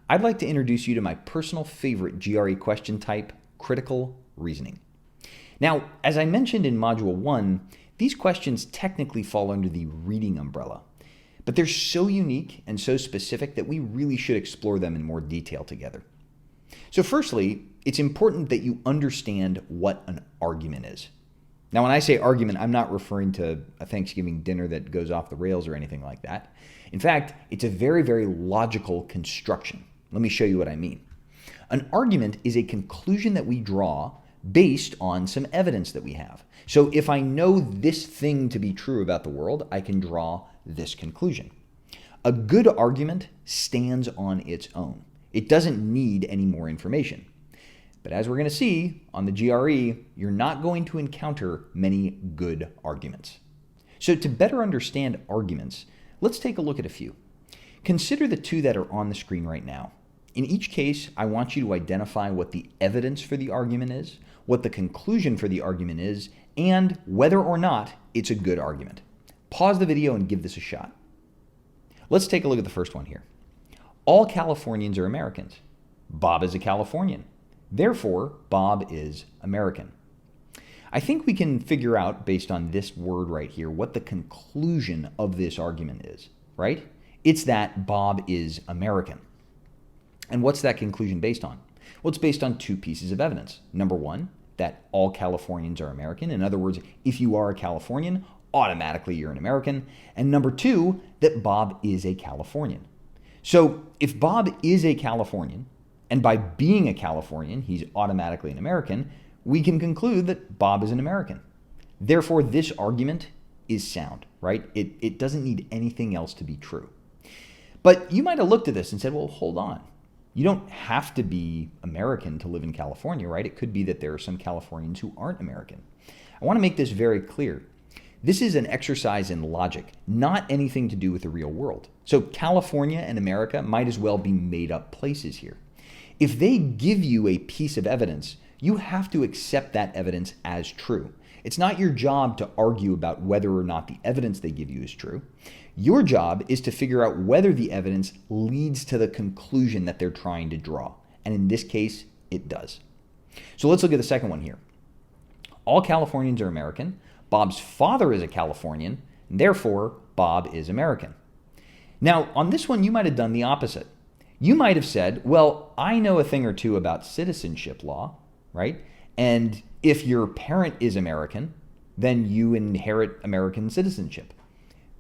I'd like to introduce you to my personal favorite GRE question type, critical reasoning. Now, as I mentioned in Module 1, these questions technically fall under the reading umbrella, but they're so unique and so specific that we really should explore them in more detail together. So firstly, it's important that you understand what an argument is. Now, when I say argument, I'm not referring to a Thanksgiving dinner that goes off the rails or anything like that. In fact, it's a very, very logical construction. Let me show you what I mean. An argument is a conclusion that we draw based on some evidence that we have. So if I know this thing to be true about the world, I can draw this conclusion. A good argument stands on its own. It doesn't need any more information. But as we're going to see on the GRE, you're not going to encounter many good arguments. So to better understand arguments, let's take a look at a few. Consider the two that are on the screen right now. In each case, I want you to identify what the evidence for the argument is, what the conclusion for the argument is, and whether or not it's a good argument. Pause the video and give this a shot. Let's take a look at the first one here. All Californians are Americans. Bob is a Californian. Therefore, Bob is American. I think we can figure out, based on this word right here, what the conclusion of this argument is, right? It's that Bob is American. And what's that conclusion based on? Well, it's based on two pieces of evidence. Number one, that all Californians are American. In other words, if you are a Californian, automatically you're an American. And number two, that Bob is a Californian. So if Bob is a Californian, and by being a Californian, he's automatically an American, we can conclude that Bob is an American. Therefore, this argument is sound, right? It doesn't need anything else to be true. But you might have looked at this and said, well, hold on. You don't have to be American to live in California, right? It could be that there are some Californians who aren't American. I want to make this very clear. This is an exercise in logic, not anything to do with the real world. So California and America might as well be made up places here. If they give you a piece of evidence, you have to accept that evidence as true. It's not your job to argue about whether or not the evidence they give you is true. Your job is to figure out whether the evidence leads to the conclusion that they're trying to draw. And in this case, it does. So let's look at the second one here. All Californians are American. Bob's father is a Californian, and therefore Bob is American. Now, on this one, you might have done the opposite. You might have said, well, I know a thing or two about citizenship law, right? And if your parent is American, then you inherit American citizenship.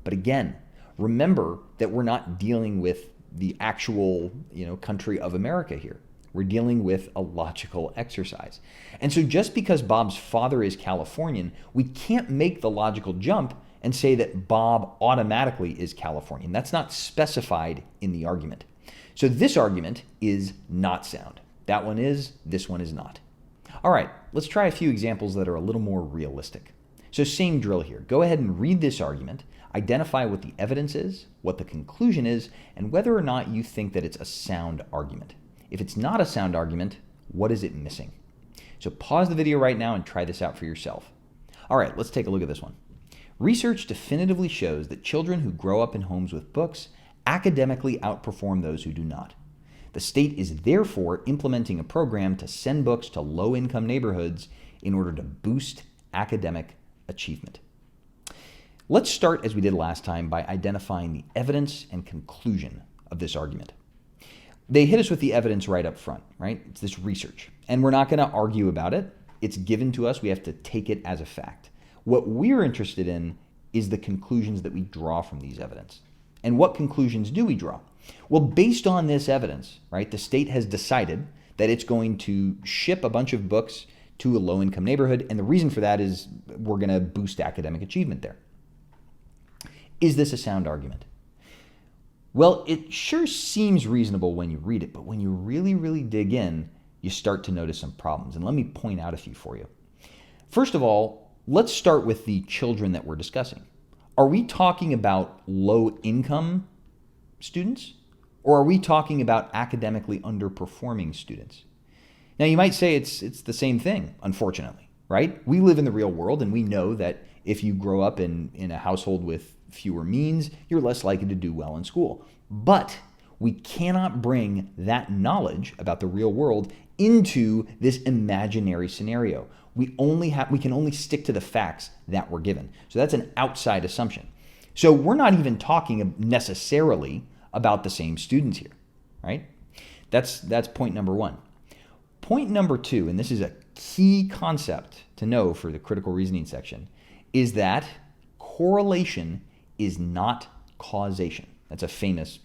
But again, remember that we're not dealing with the actual, country of America here. We're dealing with a logical exercise. And so just because Bob's father is Californian, we can't make the logical jump and say that Bob automatically is Californian. That's not specified in the argument. So this argument is not sound. That one is, this one is not. All right, let's try a few examples that are a little more realistic. So same drill here. Go ahead and read this argument, identify what the evidence is, what the conclusion is, and whether or not you think that it's a sound argument. If it's not a sound argument, what is it missing? So pause the video right now and try this out for yourself. All right, let's take a look at this one. Research definitively shows that children who grow up in homes with books academically outperform those who do not. The state is therefore implementing a program to send books to low-income neighborhoods in order to boost academic achievement. Let's start, as we did last time, by identifying the evidence and conclusion of this argument. They hit us with the evidence right up front, right? It's this research. And we're not going to argue about it. It's given to us. We have to take it as a fact. What we're interested in is the conclusions that we draw from these evidence. And what conclusions do we draw? Well, based on this evidence, right, the state has decided that it's going to ship a bunch of books to a low-income neighborhood, and the reason for that is we're going to boost academic achievement there. Is this a sound argument? Well, it sure seems reasonable when you read it, but when you really, really dig in, you start to notice some problems. And let me point out a few for you. First of all, let's start with the children that we're discussing. Are we talking about low-income students, or are we talking about academically underperforming students? Now, you might say it's the same thing, unfortunately, right? We live in the real world, and we know that if you grow up in a household with fewer means, you're less likely to do well in school. But We cannot bring that knowledge about the real world into this imaginary scenario. We can only stick to the facts that we're given. So that's an outside assumption. So we're not even talking necessarily about the same students here, right? That's point number one. Point number two, and this is a key concept to know for the critical reasoning section, is that correlation is not causation. That's a famous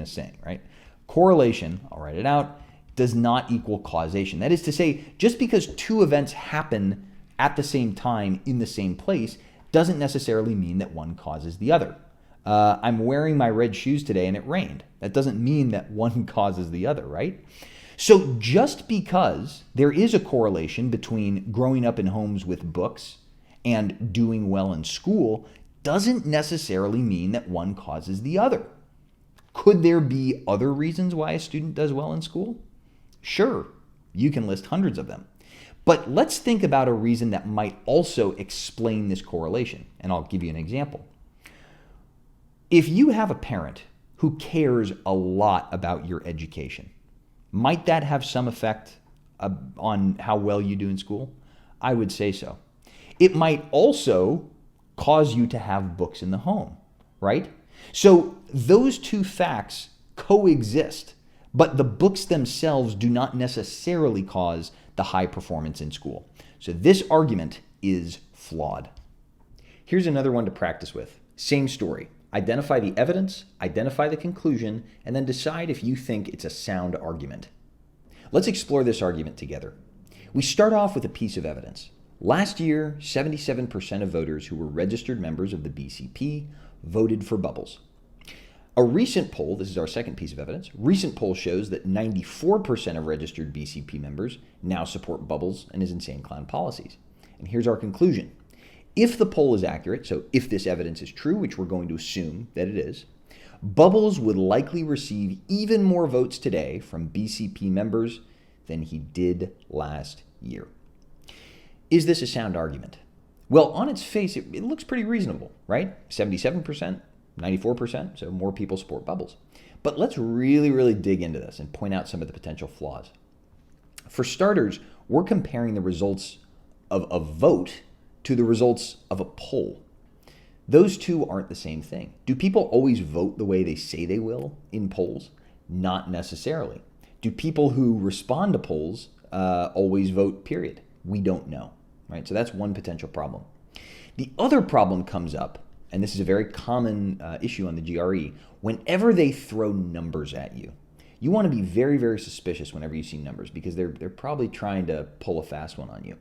saying, right? Correlation, I'll write it out, does not equal causation. That is to say, just because two events happen at the same time in the same place doesn't necessarily mean that one causes the other. I'm wearing my red shoes today and it rained. That doesn't mean that one causes the other, right? So just because there is a correlation between growing up in homes with books and doing well in school doesn't necessarily mean that one causes the other. Could there be other reasons why a student does well in school? Sure, you can list hundreds of them. But let's think about a reason that might also explain this correlation, and I'll give you an example. If you have a parent who cares a lot about your education, might that have some effect on how well you do in school? I would say so. It might also cause you to have books in the home, right? So those two facts coexist, but the books themselves do not necessarily cause the high performance in school. So this argument is flawed. Here's another one to practice with. Same story. Identify the evidence, identify the conclusion, and then decide if you think it's a sound argument. Let's explore this argument together. We start off with a piece of evidence. Last year, 77% of voters who were registered members of the BCP voted for Bubbles. A recent poll, this is our second piece of evidence, recent poll shows that 94% of registered BCP members now support Bubbles and his insane clown policies. And here's our conclusion. If the poll is accurate, so if this evidence is true, which we're going to assume that it is, Bubbles would likely receive even more votes today from BCP members than he did last year. Is this a sound argument? Well, on its face, it looks pretty reasonable, right? 77%, 94%, so more people support Bubbles. But let's really dig into this and point out some of the potential flaws. For starters, we're comparing the results of a vote to the results of a poll. Those two aren't the same thing. Do people always vote the way they say they will in polls? Not necessarily. Do people who respond to polls always vote, period? We don't know, right? So that's one potential problem. The other problem comes up, and this is a very common issue on the GRE, whenever they throw numbers at you. You want to be very suspicious whenever you see numbers because they're probably trying to pull a fast one on you.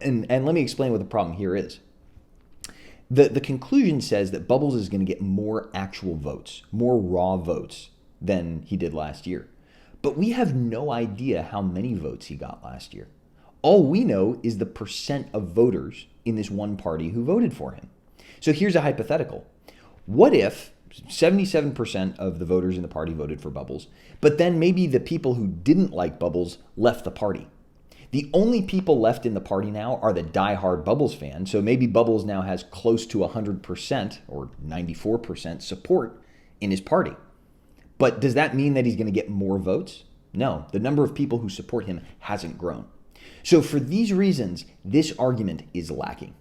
And let me explain what the problem here is. The conclusion says that Bubbles is going to get more actual votes, more raw votes than he did last year. But we have no idea how many votes he got last year. All we know is the percent of voters in this one party who voted for him. So here's a hypothetical. What if 77% of the voters in the party voted for Bubbles, but then maybe the people who didn't like Bubbles left the party? The only people left in the party now are the diehard Bubbles fans, so maybe Bubbles now has close to 100% or 94% support in his party. But does that mean that he's going to get more votes? No, the number of people who support him hasn't grown. So for these reasons, this argument is lacking.